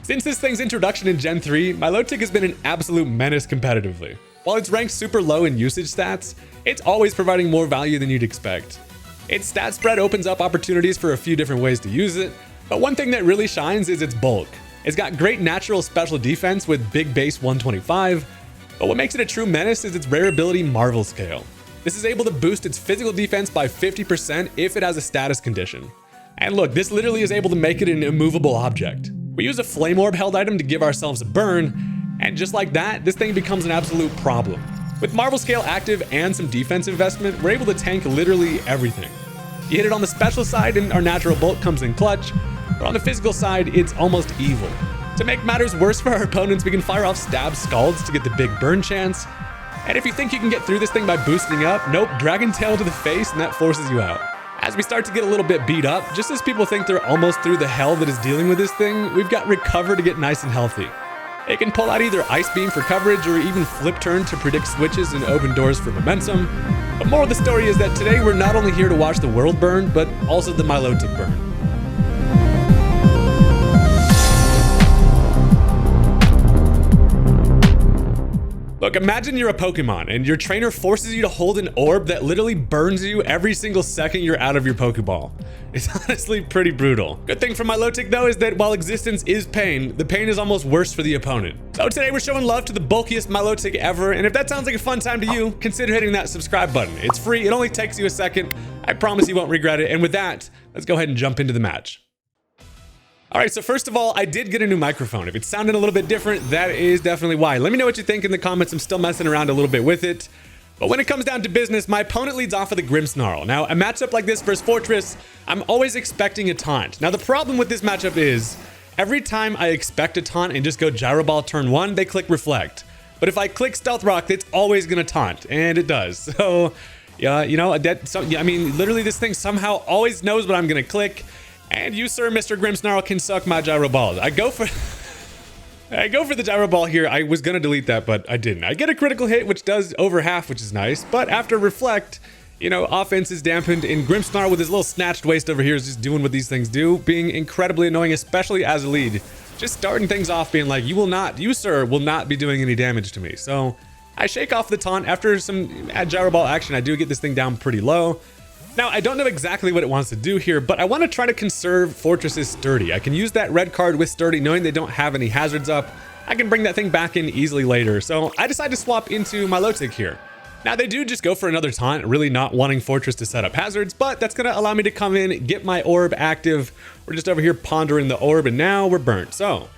Since this thing's introduction in Gen 3, Milotic has been an absolute menace competitively. While it's ranked super low in usage stats, it's always providing more value than you'd expect. Its stat spread opens up opportunities for a few different ways to use it, but one thing that really shines is its bulk. It's got great natural special defense with big base 125, but what makes it a true menace is its rare ability Marvel Scale. This is able to boost its physical defense by 50% if it has a status condition. And look, this literally is able to make it an immovable object. We use a Flame Orb held item to give ourselves a burn, and just like that, this thing becomes an absolute problem. With Marvel Scale active and some defense investment, we're able to tank literally everything. You hit it on the special side and our natural bulk comes in clutch, but on the physical side, it's almost evil. To make matters worse for our opponents, we can fire off Stab Scalds to get the big burn chance. And if you think you can get through this thing by boosting up, nope, Dragon Tail to the face and that forces you out. As we start to get a little bit beat up, just as people think they're almost through the hell that is dealing with this thing, we've got Recover to get nice and healthy. It can pull out either Ice Beam for coverage or even Flip Turn to predict switches and open doors for momentum. But more of the story is that today we're not only here to watch the world burn, but also the Milotic burn. Look, imagine you're a Pokemon and your trainer forces you to hold an orb that literally burns you every single second you're out of your Pokeball. It's honestly pretty brutal. Good thing for Milotic though is that while existence is pain, the pain is almost worse for the opponent. So today we're showing love to the bulkiest Milotic ever, and if that sounds like a fun time to you, consider hitting that subscribe button. It's free, it only takes you a second. I promise you won't regret it, and with that, let's go ahead and jump into the match. Alright, so first of all, I did get a new microphone. If it's sounding a little bit different, that is definitely why. Let me know what you think in the comments. I'm still messing around a little bit with it. But when it comes down to business, my opponent leads off with a Grimmsnarl. Now, a matchup like this versus Forretress, I'm always expecting a taunt. Now, the problem with this matchup is, every time I expect a taunt and just go Gyro Ball turn 1, they click Reflect. But if I click Stealth Rock, it's always going to taunt, and it does. So, yeah, you know, I mean, literally this thing somehow always knows what I'm going to click. And you, sir, Mr. Grimmsnarl, can suck my Gyro Balls. I go for the Gyro Ball here. I was going to delete that, but I didn't. I get a critical hit, which does over half, which is nice. But after Reflect, you know, offense is dampened, and Grimmsnarl with his little snatched waist over here is just doing what these things do, being incredibly annoying, especially as a lead. Just starting things off being like, you, sir, will not be doing any damage to me. So I shake off the taunt. After some Gyro Ball action, I do get this thing down pretty low. Now, I don't know exactly what it wants to do here, but I want to try to conserve Forretress's Sturdy. I can use that red card with Sturdy, knowing they don't have any hazards up. I can bring that thing back in easily later, so I decide to swap into Milotic here. Now, they do just go for another taunt, really not wanting Forretress to set up hazards, but that's going to allow me to come in, get my orb active. We're just over here pondering the orb, and now we're burnt. So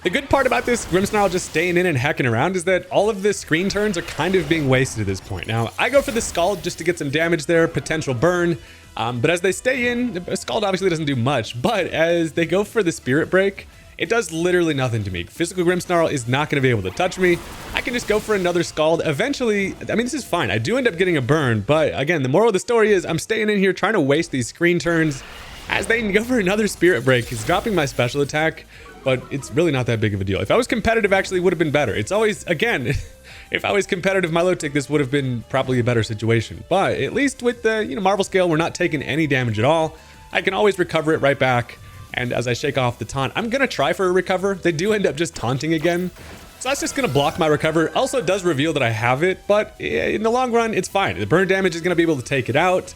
the good part about this Grimmsnarl just staying in and hacking around is that all of the screen turns are kind of being wasted at this point. Now, I go for the Scald just to get some damage there, potential burn. But as they stay in, Scald obviously doesn't do much, but as they go for the Spirit Break, it does literally nothing to me. Physical Grimmsnarl is not going to be able to touch me. I can just go for another Scald. Eventually, I mean, this is fine. I do end up getting a burn, but again, the moral of the story is I'm staying in here trying to waste these screen turns. As they go for another Spirit Break, he's dropping my special attack, but it's really not that big of a deal. If I was competitive, actually, it would have been better. It's always, again, if I was competitive Milotic, this would have been probably a better situation. But at least with the, Marvel Scale, we're not taking any damage at all. I can always recover it right back. And as I shake off the taunt, I'm going to try for a recover. They do end up just taunting again. So that's just going to block my recover. Also, it does reveal that I have it, but in the long run, it's fine. The burn damage is going to be able to take it out.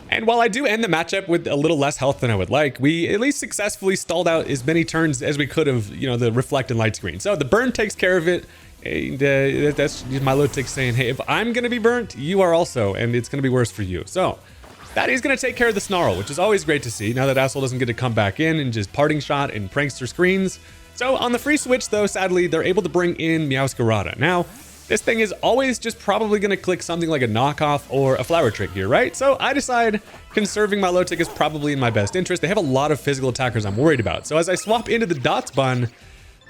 And while I do end the matchup with a little less health than I would like, we at least successfully stalled out as many turns as we could have, the Reflect and Light Screen. So the burn takes care of it. And, that's Milotic saying, hey, if I'm going to be burnt, you are also, and it's going to be worse for you. So that is going to take care of the Snarl, which is always great to see. Now that asshole doesn't get to come back in and just Parting Shot and Prankster screens. So on the free switch, though, sadly, they're able to bring in Meowscarada. Now, this thing is always just probably going to click something like a knockoff or a flower trick here, right? So I decide conserving Milotic is probably in my best interest. They have a lot of physical attackers I'm worried about. So as I swap into the Dots Bun,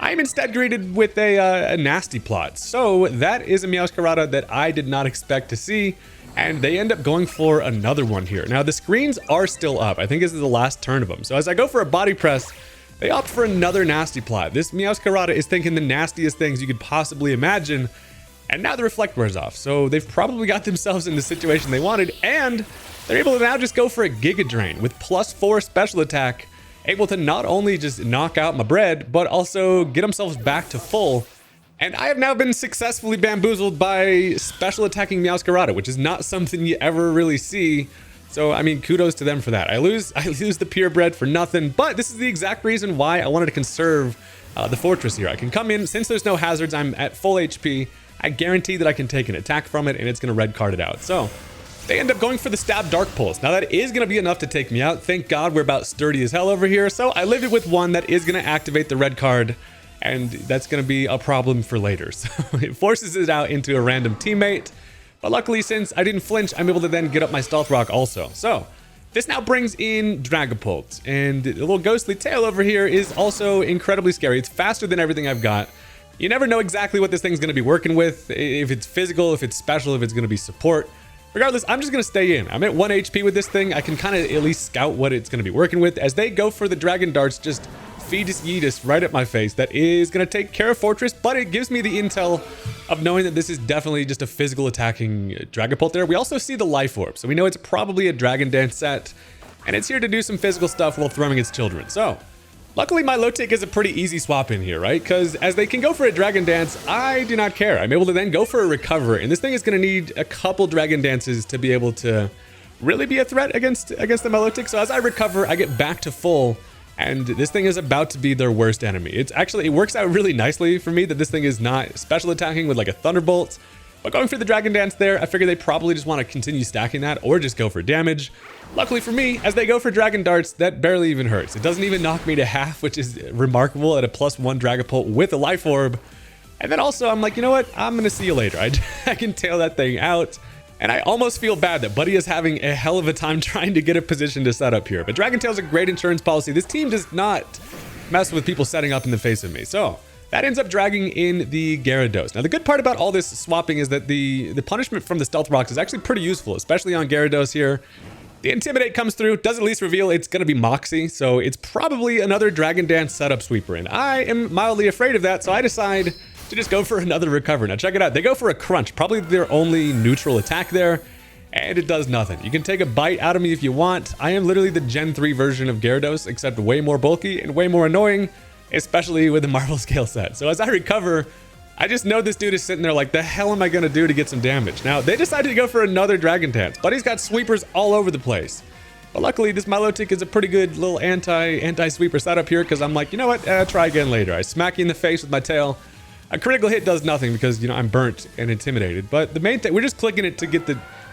I'm instead greeted with a Nasty Plot. So that is a Meowscarada that I did not expect to see. And they end up going for another one here. Now the screens are still up. I think this is the last turn of them. So as I go for a Body Press, they opt for another Nasty Plot. This Meowscarada is thinking the nastiest things you could possibly imagine. And now the Reflect wears off, so they've probably got themselves in the situation they wanted, and they're able to now just go for a Giga Drain with +4 special attack able to not only just knock out my bread, but also get themselves back to full. And I have now been successfully bamboozled by special attacking Meowscarada, which is not something you ever really see. So, I mean, kudos to them for that. I lose the purebred for nothing, but this is the exact reason why I wanted to conserve the Forretress here. I can come in, since there's no hazards, I'm at full HP. I guarantee that I can take an attack from it, and it's going to red card it out. So, they end up going for the Stab Dark Pulse. Now, that is going to be enough to take me out. Thank God we're about sturdy as hell over here. So, I lived it with one that is going to activate the red card, and that's going to be a problem for later. So it forces it out into a random teammate. But luckily, since I didn't flinch, I'm able to then get up my Stealth Rock also. So this now brings in Dragapult, and the little ghostly tail over here is also incredibly scary. It's faster than everything I've got. You never know exactly what this thing's going to be working with, if it's physical, if it's special, if it's going to be support. Regardless, I'm just going to stay in. I'm at 1 HP with this thing. I can kind of at least scout what it's going to be working with. As they go for the Dragon Darts, just Fetus Yeetus right at my face. That is going to take care of Forretress, but it gives me the intel of knowing that this is definitely just a physical attacking Dragapult there. We also see the Life Orb, so we know it's probably a Dragon Dance set, and it's here to do some physical stuff while throwing its children. So, luckily Milotic is a pretty easy swap in here, right? Because as they can go for a Dragon Dance, I do not care. I'm able to then go for a Recover, and this thing is going to need a couple Dragon Dances to be able to really be a threat against the Milotic. So as I recover, I get back to full, and this thing is about to be their worst enemy. It works out really nicely for me that this thing is not special attacking with like a Thunderbolt. But going for the Dragon Dance there, I figure they probably just want to continue stacking that or just go for damage. Luckily for me, as they go for Dragon Darts, that barely even hurts. It doesn't even knock me to half, which is remarkable at a +1 Dragapult with a Life Orb. And then also, I'm like, you know what? I'm going to see you later. I can tail that thing out. And I almost feel bad that Buddy is having a hell of a time trying to get a position to set up here. But Dragon Tail's a great insurance policy. This team does not mess with people setting up in the face of me. So that ends up dragging in the Gyarados. Now, the good part about all this swapping is that the punishment from the Stealth Rocks is actually pretty useful, especially on Gyarados here. The Intimidate comes through, does at least reveal it's going to be Moxie, so it's probably another Dragon Dance setup sweeper, and I am mildly afraid of that, so I decide to just go for another Recover. Now check it out, they go for a Crunch, probably their only neutral attack there, and it does nothing. You can take a bite out of me if you want. I am literally the Gen 3 version of Gyarados, except way more bulky and way more annoying, especially with the Marvel Scale set. So as I recover, I just know this dude is sitting there like, the hell am I going to do to get some damage? Now, they decided to go for another Dragon Dance, but he's got sweepers all over the place. But luckily, this Milotic is a pretty good little anti-sweeper setup here, because I'm like, you know what, try again later. I smack you in the face with my tail. A critical hit does nothing because, you know, I'm burnt and intimidated. But the main thing, we're just clicking it to get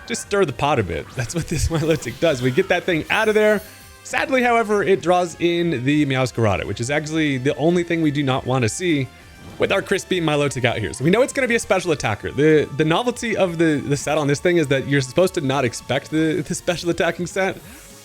just stir the pot a bit. That's what this Milotic does. We get that thing out of there. Sadly, however, it draws in the Meowscarada, which is actually the only thing we do not want to see with our crispy Milotic out here. So we know it's going to be a special attacker. The novelty of the set on this thing is that you're supposed to not expect the special attacking set.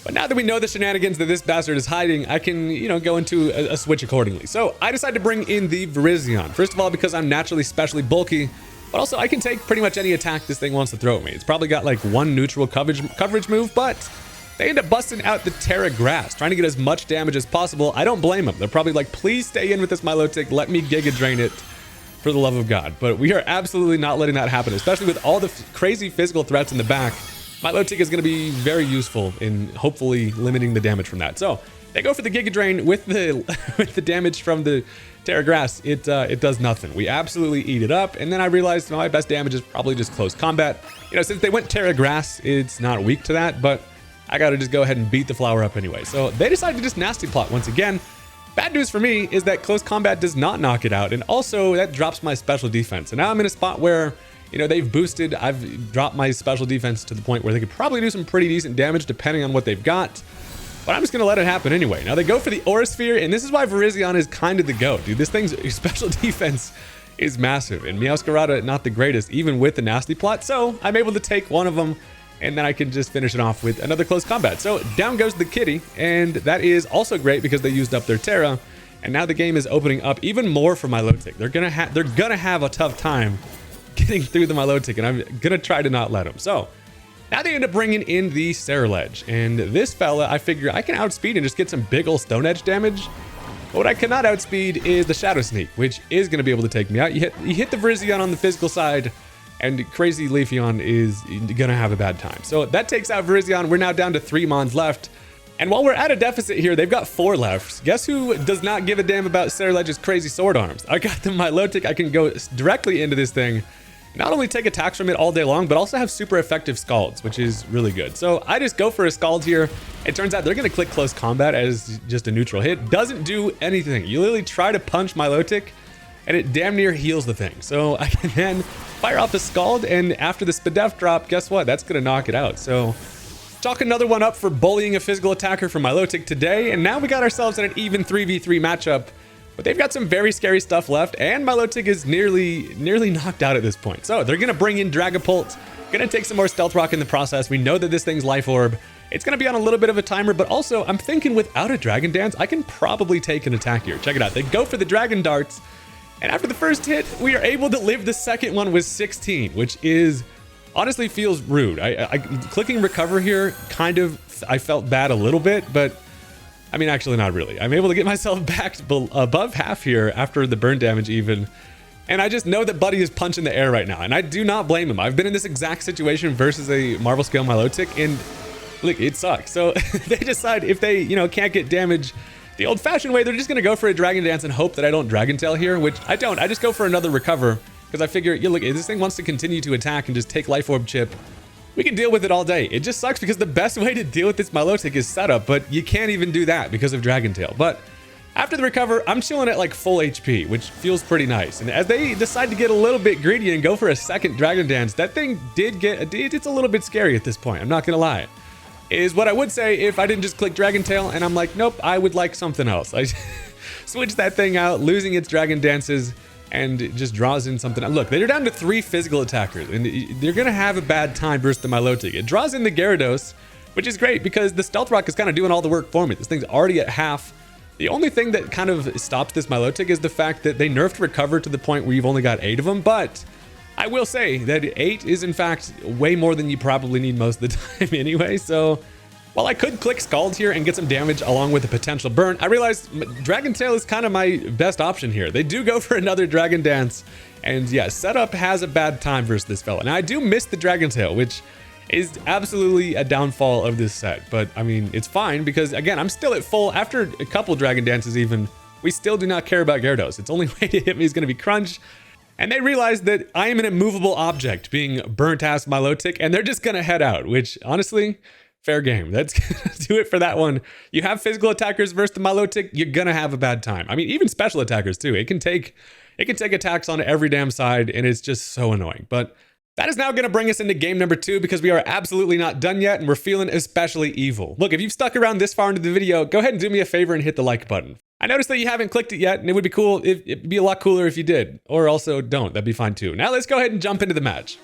But now that we know the shenanigans that this bastard is hiding, I can, you know, go into a switch accordingly. So I decided to bring in the Virizion. First of all, because I'm naturally specially bulky, but also I can take pretty much any attack this thing wants to throw at me. It's probably got like one neutral coverage move, but they end up busting out the Terra Grass, trying to get as much damage as possible. I don't blame them. They're probably like, please stay in with this Milotic. Let me Giga Drain it for the love of God. But we are absolutely not letting that happen, especially with all the crazy physical threats in the back. Milotic is going to be very useful in hopefully limiting the damage from that. So they go for the Giga Drain with the damage from the Terra Grass. It does nothing. We absolutely eat it up. And then I realized, my best damage is probably just close combat. You know, since they went Terra Grass, it's not weak to that, but I gotta just go ahead and beat the flower up anyway. So they decided to just nasty plot once again. Bad news for me is that close combat does not knock it out, and also that drops my special defense. And now I'm in a spot where, you know, they've boosted. I've dropped my special defense to the point where they could probably do some pretty decent damage depending on what they've got. But I'm just gonna let it happen anyway. Now they go for the Aura Sphere, and this is why Virizion is kind of the GOAT, dude. This thing's special defense is massive, and Meowscarada not the greatest, even with the nasty plot. So I'm able to take one of them, and then I can just finish it off with another close combat. So down goes the kitty, and that is also great because they used up their Terra, and now the game is opening up even more for Milotic. They're gonna have a tough time getting through the Milotic, and I'm gonna try to not let them. So now they end up bringing in the Ceruledge, and this fella, I figure I can outspeed and just get some big ol' Stone Edge damage. But what I cannot outspeed is the Shadow Sneak, which is gonna be able to take me out. You hit the Virizion on the physical side, and crazy Leafeon is gonna have a bad time. So that takes out Virizion. We're now down to 3 Mons left. And while we're at a deficit here, they've got 4 left. Guess who does not give a damn about Cerulege's crazy sword arms? I got the Milotic. I can go directly into this thing, not only take attacks from it all day long, but also have super effective Scalds, which is really good. So I just go for a Scald here. It turns out they're going to click close combat as just a neutral hit. Doesn't do anything. You literally try to punch Milotic, and it damn near heals the thing. So I can then fire off the Scald, and after the Spadef drop, guess what? That's going to knock it out. So chalk another one up for bullying a physical attacker from Milotic today, and now we got ourselves in an even 3v3 matchup. But they've got some very scary stuff left, and Milotic is nearly knocked out at this point. So they're going to bring in Dragapult, going to take some more Stealth Rock in the process. We know that this thing's Life Orb. It's going to be on a little bit of a timer, but also I'm thinking without a Dragon Dance, I can probably take an attack here. Check it out. They go for the Dragon Darts, and after the first hit, we are able to live the second one with 16, which is honestly feels rude. Clicking recover here, kind of, I felt bad a little bit, but I mean, actually not really. I'm able to get myself back above half here after the burn damage even. And I just know that Buddy is punching the air right now, and I do not blame him. I've been in this exact situation versus a Marvel Scale Milotic, and look, it sucks. So they decide if they, can't get damage the old-fashioned way, they're just going to go for a Dragon Dance and hope that I don't Dragon Tail here, which I don't. I just go for another recover. Because I figure, look, if this thing wants to continue to attack and just take Life Orb chip, we can deal with it all day. It just sucks because the best way to deal with this Milotic is setup, but you can't even do that because of Dragon Tail. But after the recover, I'm chilling at like full HP, which feels pretty nice. And as they decide to get a little bit greedy and go for a second Dragon Dance, that thing it's a little bit scary at this point. I'm not going to lie. Is what I would say if I didn't just click Dragon Tail and I'm like, nope, I would like something else. I switched that thing out, losing its Dragon Dances, and it just draws in something. Look, they're down to 3 physical attackers, and they're going to have a bad time versus the Milotic. It draws in the Gyarados, which is great because the Stealth Rock is kind of doing all the work for me. This thing's already at half. The only thing that kind of stops this Milotic is the fact that they nerfed Recover to the point where you've only got 8 of them, but I will say that 8 is in fact way more than you probably need most of the time anyway, so while I could click Scald here and get some damage along with a potential burn, I realized Dragon Tail is kind of my best option here. They do go for another Dragon Dance, and yeah, setup has a bad time versus this fella. Now I do miss the Dragon Tail, which is absolutely a downfall of this set, but I mean, it's fine because again, I'm still at full. After a couple Dragon Dances even, we still do not care about Gyarados. Its only way to hit me is going to be Crunch. And they realize that I am an immovable object being burnt ass Milotic, and they're just going to head out, which honestly, fair game. That's gonna do it for that one. You have physical attackers versus the Milotic, you're gonna have a bad time. I mean, even special attackers too. It can take attacks on every damn side, and it's just so annoying. But that is now gonna bring us into game number 2 because we are absolutely not done yet, and we're feeling especially evil. Look, if you've stuck around this far into the video, go ahead and do me a favor and hit the like button. I noticed that you haven't clicked it yet, and it would be cool it'd be a lot cooler if you did. Or also don't, that'd be fine too. Now let's go ahead and jump into the match.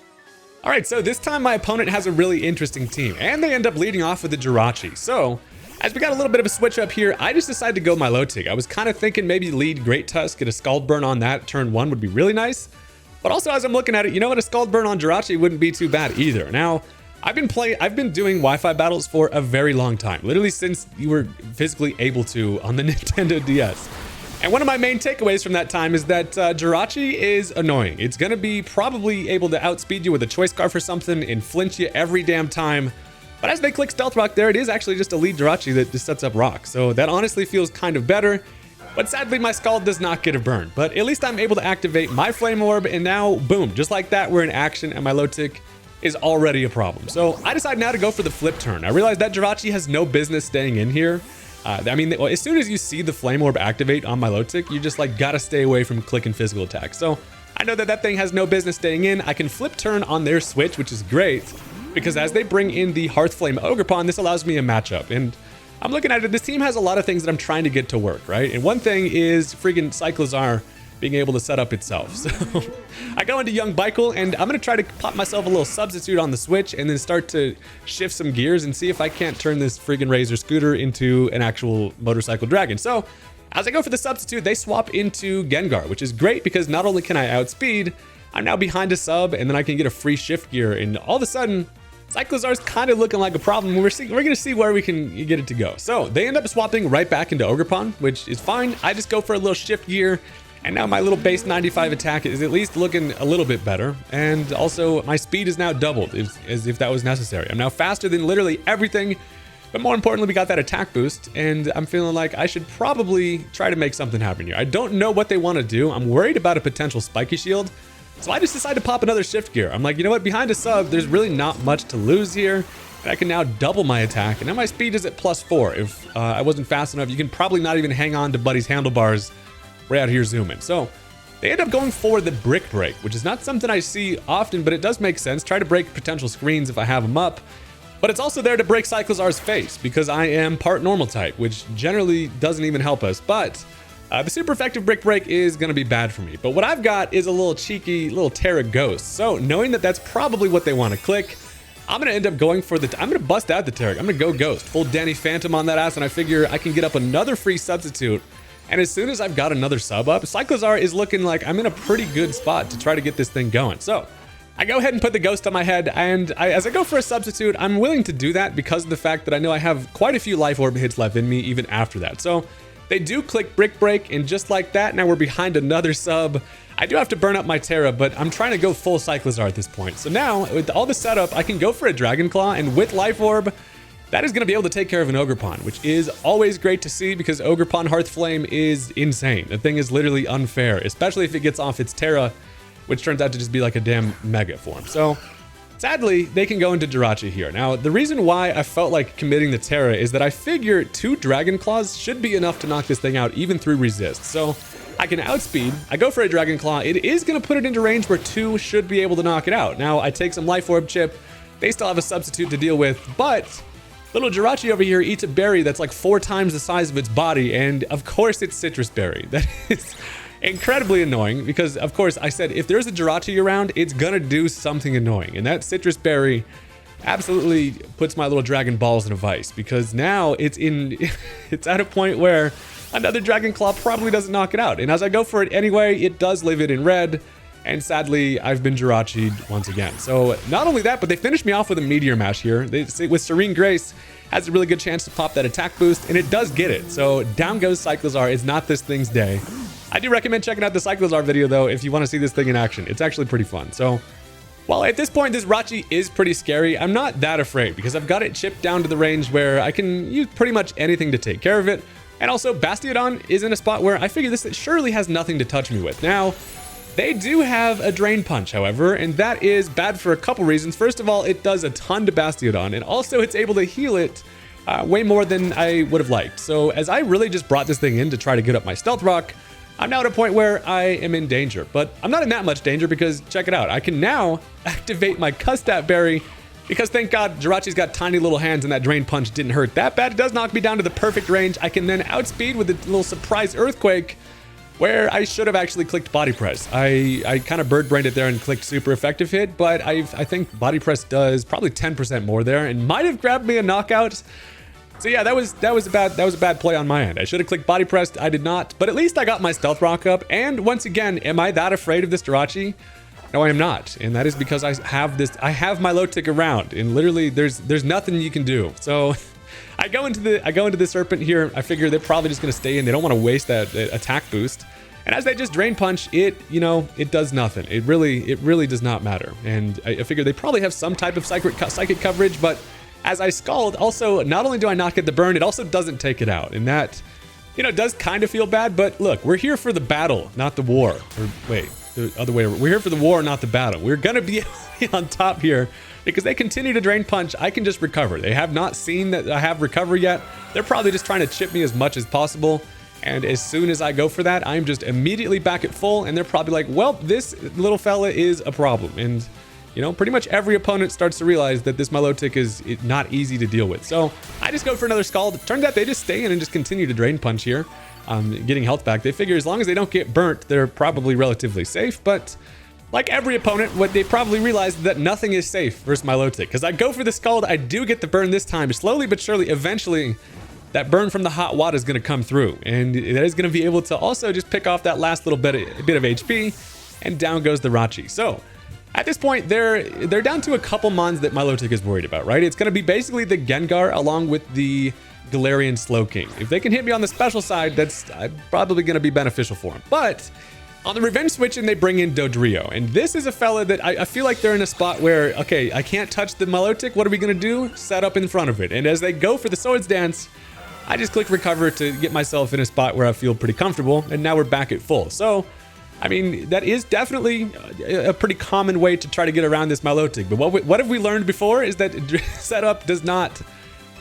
All right, so this time my opponent has a really interesting team, and they end up leading off with the Jirachi. So, as we got a little bit of a switch up here, I just decided to go Milotic. I was kind of thinking maybe lead Great Tusk, get a Scald Burn on that, turn 1 would be really nice. But also as I'm looking at it, you know what, a Scald Burn on Jirachi wouldn't be too bad either. Now, I've been doing Wi-Fi battles for a very long time, literally since you were physically able to on the Nintendo DS. And one of my main takeaways from that time is that Jirachi is annoying. It's going to be probably able to outspeed you with a Choice Scarf or something and flinch you every damn time. But as they click Stealth Rock there, it is actually just a lead Jirachi that just sets up Rock. So that honestly feels kind of better. But sadly, my Scald does not get a burn. But at least I'm able to activate my Flame Orb, and now, boom, just like that, we're in action, and my Milotic is already a problem. So I decide now to go for the flip turn. I realize that Jirachi has no business staying in here. I mean, as soon as you see the Flame Orb activate on Milotic, you just like gotta stay away from clicking physical attacks. So I know that that thing has no business staying in. I can flip turn on their switch, which is great because as they bring in the Hearthflame Ogerpon, this allows me a matchup. And I'm looking at it, this team has a lot of things that I'm trying to get to work, right? And one thing is freaking Cyclizar being able to set up itself. So I go into Young Baikel, and I'm gonna try to pop myself a little substitute on the switch and then start to shift some gears and see if I can't turn this friggin' Razor Scooter into an actual motorcycle dragon. So as I go for the substitute, they swap into Gengar, which is great because not only can I outspeed, I'm now behind a sub, and then I can get a free shift gear, and all of a sudden, Cyclizar's kind of looking like a problem. We're going to see where we can get it to go. So they end up swapping right back into Ogerpon, which is fine. I just go for a little shift gear, and now my little base 95 attack is at least looking a little bit better. And also my speed is now doubled as if that was necessary. I'm now faster than literally everything. But more importantly, we got that attack boost, and I'm feeling like I should probably try to make something happen here. I don't know what they want to do. I'm worried about a potential spiky shield, so I just decided to pop another shift gear. I'm like, you know what? Behind a sub, there's really not much to lose here. And I can now double my attack, and now my speed is at +4. If I wasn't fast enough, you can probably not even hang on to Buddy's handlebars right out here zooming. So they end up going for the brick break, which is not something I see often, but it does make sense. Try to break potential screens if I have them up. But it's also there to break Cyclizar's face because I am part normal type, which generally doesn't even help us. But the super effective brick break is going to be bad for me. But what I've got is a little cheeky little Terra Ghost. So knowing that that's probably what they want to click, I'm going to end up going for I'm going to bust out the Terra. I'm going to go Ghost. Full Danny Phantom on that ass, and I figure I can get up another free substitute. And as soon as I've got another sub up, Cyclizar is looking like I'm in a pretty good spot to try to get this thing going. So I go ahead and put the Ghost on my head, and as I go for a substitute, I'm willing to do that because of the fact that I know I have quite a few life orb hits left in me even after that. So they do click Brick Break, and just like that, now we're behind another sub. I do have to burn up my Terra, but I'm trying to go full Cyclizar at this point. So now, with all the setup, I can go for a Dragon Claw, and with life orb, that is going to be able to take care of an Ogerpon, which is always great to see because Ogerpon Hearthflame is insane. The thing is literally unfair, especially if it gets off its Terra, which turns out to just be like a damn mega form. So sadly, they can go into Jirachi here. Now, the reason why I felt like committing the Terra is that I figure 2 Dragon Claws should be enough to knock this thing out even through resist. So I can outspeed, I go for a Dragon Claw. It is going to put it into range where 2 should be able to knock it out. Now, I take some Life Orb chip. They still have a substitute to deal with, but little Jirachi over here eats a berry that's like 4 times the size of its body, and of course it's Citrus Berry. That is incredibly annoying because, of course, I said if there's a Jirachi around, it's gonna do something annoying, and that Citrus Berry absolutely puts my little Dragon Balls in a vice because now it's at a point where another Dragon Claw probably doesn't knock it out, and as I go for it anyway, it does leave it in red. And sadly, I've been Jirachi'd once again. So not only that, but they finished me off with a Meteor Mash here. With Serene Grace, has a really good chance to pop that attack boost, and it does get it. So down goes Cyclizar. It's not this thing's day. I do recommend checking out the Cyclizar video, though, if you want to see this thing in action. It's actually pretty fun. So while at this point, this Jirachi is pretty scary, I'm not that afraid because I've got it chipped down to the range where I can use pretty much anything to take care of it. And also, Bastiodon is in a spot where I figure this surely has nothing to touch me with. Now, they do have a Drain Punch, however, and that is bad for a couple reasons. First of all, it does a ton to Bastiodon, and also it's able to heal it way more than I would have liked. So as I really just brought this thing in to try to get up my Stealth Rock, I'm now at a point where I am in danger. But I'm not in that much danger because, check it out, I can now activate my Custat Berry because, thank God, Jirachi's got tiny little hands and that Drain Punch didn't hurt that bad. It does knock me down to the perfect range. I can then outspeed with a little surprise Earthquake, where I should have actually clicked Body Press. I kind of bird-brained it there and clicked Super Effective Hit, but I think Body Press does probably 10% more there and might have grabbed me a knockout. So yeah, that was a bad play on my end. I should have clicked Body Press. I did not, but at least I got my Stealth Rock up. And once again, am I that afraid of this Jirachi? No, I am not, and that is because I have my Milotic around, and literally there's nothing you can do. So I go into the Serpent here. I figure they're probably just going to stay in. They don't want to waste that attack boost. And as they just Drain Punch, it does nothing. It really does not matter. And I figure they probably have some type of psychic coverage, but as I Scald, also, not only do I not get the burn, it also doesn't take it out. And that, does kind of feel bad, but look, we're here for the battle, not the war. Or wait, the other way around. We're here for the war, not the battle. We're going to be on top here. Because they continue to Drain Punch, I can just recover. They have not seen that I have recovery yet. They're probably just trying to chip me as much as possible. And as soon as I go for that, I'm just immediately back at full. And they're probably like, well, this little fella is a problem. And, pretty much every opponent starts to realize that this Milotic is not easy to deal with. So I just go for another Scald. It turns out they just stay in and just continue to Drain Punch here. Getting health back. They figure as long as they don't get burnt, they're probably relatively safe. But like every opponent, what they probably realized that nothing is safe versus Milotic. Because I go for the Scald, I do get the burn this time. Slowly but surely, eventually, that burn from the hot water is going to come through. And it is going to be able to also just pick off that last little bit of HP. And down goes the Jirachi. So at this point, they're down to a couple mons that Milotic is worried about, right? It's going to be basically the Gengar along with the Galarian Slowking. If they can hit me on the special side, that's probably going to be beneficial for him. But On the revenge switch, and they bring in Dodrio, and this is a fella that I feel like they're in a spot where, okay, I can't touch the Milotic. What are we gonna do? Set up in front of it. And as they go for the Swords Dance, I just click recover to get myself in a spot where I feel pretty comfortable, and now we're back at full. So, I mean, that is definitely a pretty common way to try to get around this Milotic. But what have we learned before is that setup does not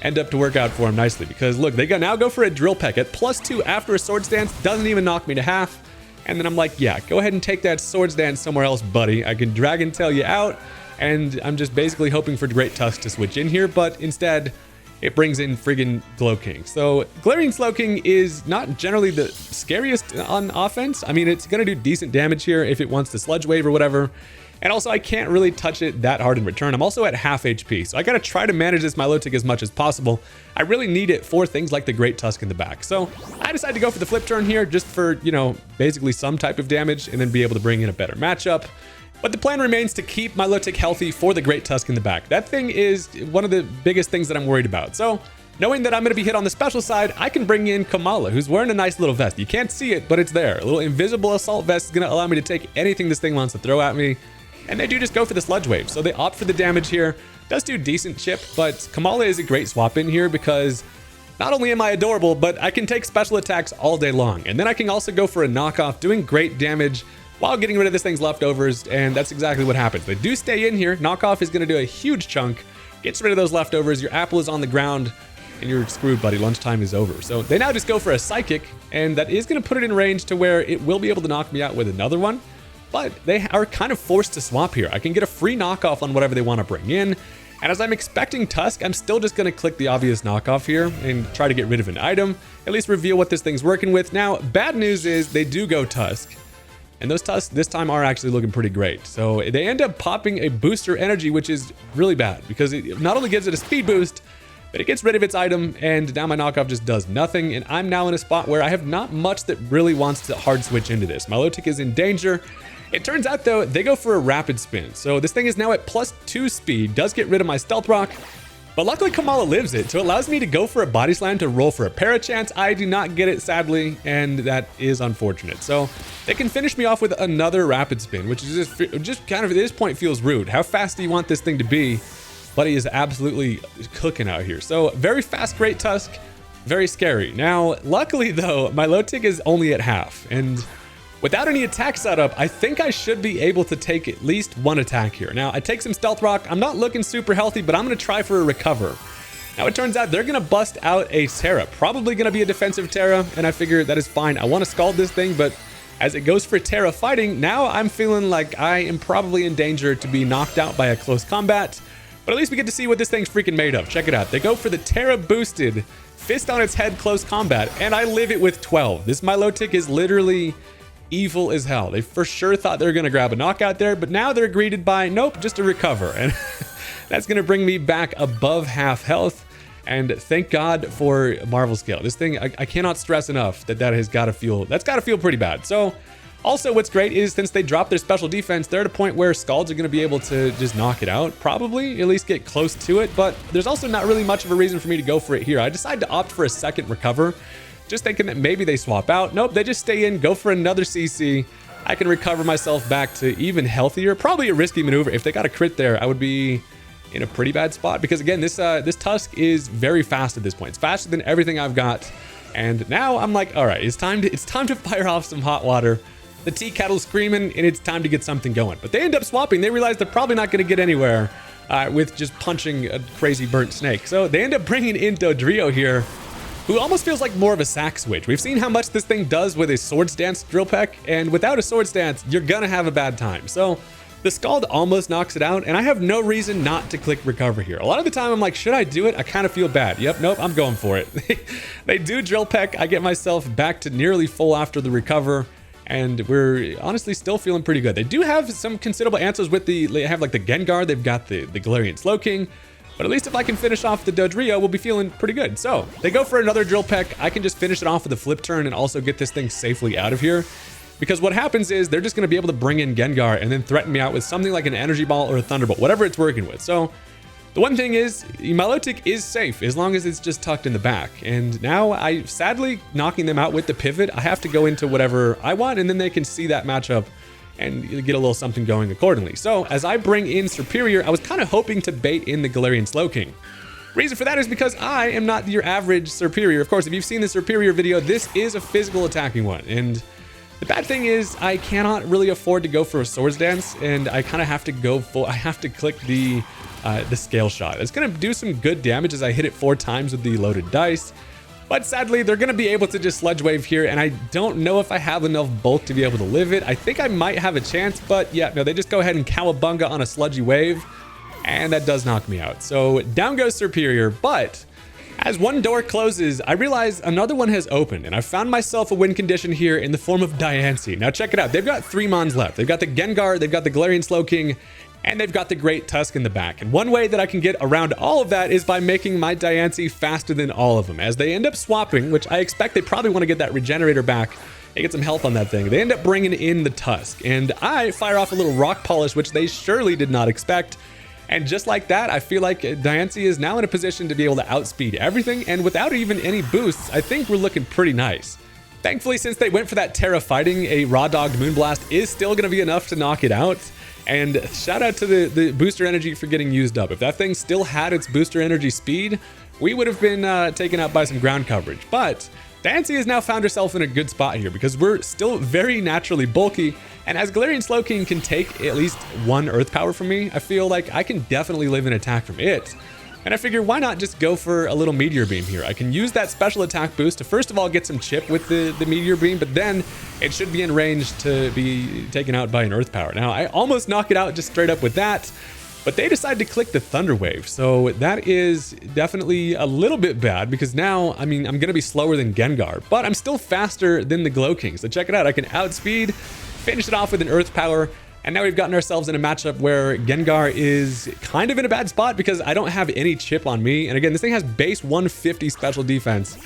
end up to work out for him nicely, because look, they now go for a Drill Peck at +2 after a Swords Dance, doesn't even knock me to half. And then I'm like, yeah, go ahead and take that Swords Dance somewhere else, buddy. I can Dragon Tail you out, and I'm just basically hoping for Great Tusk to switch in here, but instead, it brings in friggin' Glowking. So Galarian Slowking is not generally the scariest on offense. I mean, it's gonna do decent damage here if it wants to Sludge Wave or whatever. And also, I can't really touch it that hard in return. I'm also at half HP, so I gotta try to manage this Milotic as much as possible. I really need it for things like the Great Tusk in the back. So I decided to go for the flip turn here just for, you know, basically some type of damage and then be able to bring in a better matchup. But the plan remains to keep Milotic healthy for the Great Tusk in the back. That thing is one of the biggest things that I'm worried about. So knowing that I'm going to be hit on the special side, I can bring in Kamala, who's wearing a nice little vest. You can't see it, but it's there. A little invisible assault vest is going to allow me to take anything this thing wants to throw at me. And they do just go for the Sludge Wave. So they opt for the damage here. Does do decent chip, but Kamala is a great swap in here because not only am I adorable, but I can take special attacks all day long. And then I can also go for a knockoff, doing great damage while getting rid of this thing's leftovers, and that's exactly what happens. They do stay in here. Knockoff is going to do a huge chunk, gets rid of those leftovers. Your apple is on the ground, and you're screwed, buddy. Lunchtime is over. So they now just go for a Psychic, and that is going to put it in range to where it will be able to knock me out with another one. But they are kind of forced to swap here. I can get a free knockoff on whatever they want to bring in. And as I'm expecting Tusk, I'm still just going to click the obvious knockoff here and try to get rid of an item, at least reveal what this thing's working with. Now, bad news is they do go Tusk. And those Tusks this time are actually looking pretty great. So they end up popping a booster energy, which is really bad because it not only gives it a speed boost, but it gets rid of its item, and now my knockoff just does nothing. And I'm now in a spot where I have not much that really wants to hard switch into this. Milotic is in danger. It turns out, though, they go for a Rapid Spin. So this thing is now at +2 speed, does get rid of my Stealth Rock. But luckily Kamala lives it, so it allows me to go for a Body Slam to roll for a Parachance. I do not get it, sadly, and that is unfortunate. So they can finish me off with another Rapid Spin, which is just kind of at this point feels rude. How fast do you want this thing to be? Buddy is absolutely cooking out here. So very fast Great Tusk, very scary. Now, luckily though, Milotic is only at half, and without any attack setup, I think I should be able to take at least one attack here. Now, I take some Stealth Rock. I'm not looking super healthy, but I'm going to try for a Recover. Now, it turns out they're going to bust out a Terra. Probably going to be a defensive Terra, and I figure that is fine. I want to Scald this thing, but as it goes for Terra fighting, now I'm feeling like I am probably in danger to be knocked out by a close combat. But at least we get to see what this thing's freaking made of. Check it out. They go for the Terra boosted Fist on its head close combat, and I live it with 12. This Milotic is literally evil as hell. They for sure thought they were going to grab a knockout there, but now they're greeted by, nope, just a Recover. And that's going to bring me back above half health. And thank God for Marvel Scale. This thing, I cannot stress enough that has got to feel, that's got to feel pretty bad. So also what's great is since they dropped their special defense, they're at a point where Scalds are going to be able to just knock it out, probably at least get close to it. But there's also not really much of a reason for me to go for it here. I decided to opt for a second Recover, just thinking that maybe they swap out. Nope, they just stay in, go for another CC. I can recover myself back to even healthier. Probably a risky maneuver. If they got a crit there, I would be in a pretty bad spot because again, this Tusk is very fast at this point. It's faster than everything I've got. And now I'm like, all right, it's time to fire off some hot water. The tea kettle's screaming and it's time to get something going. But they end up swapping. They realize they're probably not going to get anywhere with just punching a crazy burnt snake. So they end up bringing in Dodrio here, who almost feels like more of a sack switch. We've seen how much this thing does with a Swords Dance Drill Peck, and without a Swords Dance, you're gonna have a bad time. So the Scald almost knocks it out, and I have no reason not to click Recover here. A lot of the time I'm like, should I do it? I kind of feel bad. Yep, nope, I'm going for it. They do Drill Peck. I get myself back to nearly full after the Recover, and we're honestly still feeling pretty good. They do have some considerable answers with they have like the Gengar, they've got the Galarian Slowking. But at least if I can finish off the Dodrio, we'll be feeling pretty good. So they go for another Drill Peck. I can just finish it off with a Flip Turn and also get this thing safely out of here. Because what happens is they're just going to be able to bring in Gengar and then threaten me out with something like an Energy Ball or a Thunderbolt, whatever it's working with. So The one thing is, Milotic is safe as long as it's just tucked in the back. And now sadly, knocking them out with the pivot, I have to go into whatever I want, and then they can see that matchup and get a little something going accordingly. So as I bring in Serperior, I was kind of hoping to bait in the Galarian Slowking. Reason for that is because I am not your average Serperior. Of course, if you've seen the Serperior video, this is a physical attacking one. And the bad thing is I cannot really afford to go for a Swords Dance, and I kind of have to go full. I have to click the Scale Shot. It's going to do some good damage as I hit it 4 times with the loaded dice. But sadly, they're going to be able to just Sludge Wave here, and I don't know if I have enough bulk to be able to live it. I think I might have a chance, but yeah, no, they just go ahead and Cowabunga on a Sludgy Wave, and that does knock me out. So down goes Serperior, but as one door closes, I realize another one has opened, and I found myself a win condition here in the form of Diancie. Now check it out. They've got 3 Mons left. They've got the Gengar, they've got the Galarian Slowking, and they've got the Great Tusk in the back. And one way that I can get around all of that is by making my Diancie faster than all of them. As they end up swapping, which I expect they probably want to get that Regenerator back and get some health on that thing, they end up bringing in the Tusk. And I fire off a little Rock Polish, which they surely did not expect. And just like that, I feel like Diancie is now in a position to be able to outspeed everything. And without even any boosts, I think we're looking pretty nice. Thankfully, since they went for that Terra Fighting, a Raw Dogged Moonblast is still going to be enough to knock it out. And shout out to the booster energy for getting used up. If that thing still had its booster energy speed, we would have been taken out by some ground coverage. But Diancie has now found herself in a good spot here because we're still very naturally bulky. And as Galarian Slowking can take at least 1 Earth Power from me, I feel like I can definitely live an attack from it. And I figure, why not just go for a little Meteor Beam here? I can use that special attack boost to first of all get some chip with the Meteor Beam, but then it should be in range to be taken out by an Earth Power. Now, I almost knock it out just straight up with that, but they decide to click the Thunder Wave. So that is definitely a little bit bad because now, I mean, I'm going to be slower than Gengar, but I'm still faster than the Glow King. So check it out. I can outspeed, finish it off with an Earth Power. And now we've gotten ourselves in a matchup where Gengar is kind of in a bad spot because I don't have any chip on me. And again, this thing has base 150 special defense.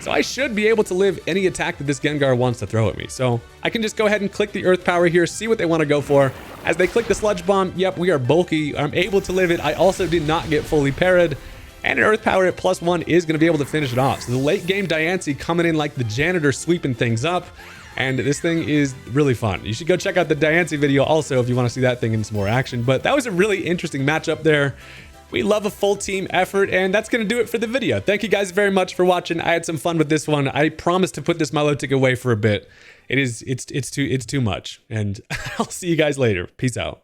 So I should be able to live any attack that this Gengar wants to throw at me. So I can just go ahead and click the Earth Power here, see what they want to go for. As they click the Sludge Bomb, yep, we are bulky. I'm able to live it. I also did not get fully parried. And an Earth Power at +1 is going to be able to finish it off. So the late game Diancie coming in like the janitor sweeping things up. And this thing is really fun. You should go check out the Diancie video also if you want to see that thing in some more action. But that was a really interesting matchup there. We love a full team effort, and that's going to do it for the video. Thank you guys very much for watching. I had some fun with this one. I promise to put this Milotic away for a bit. It's too much. And I'll see you guys later. Peace out.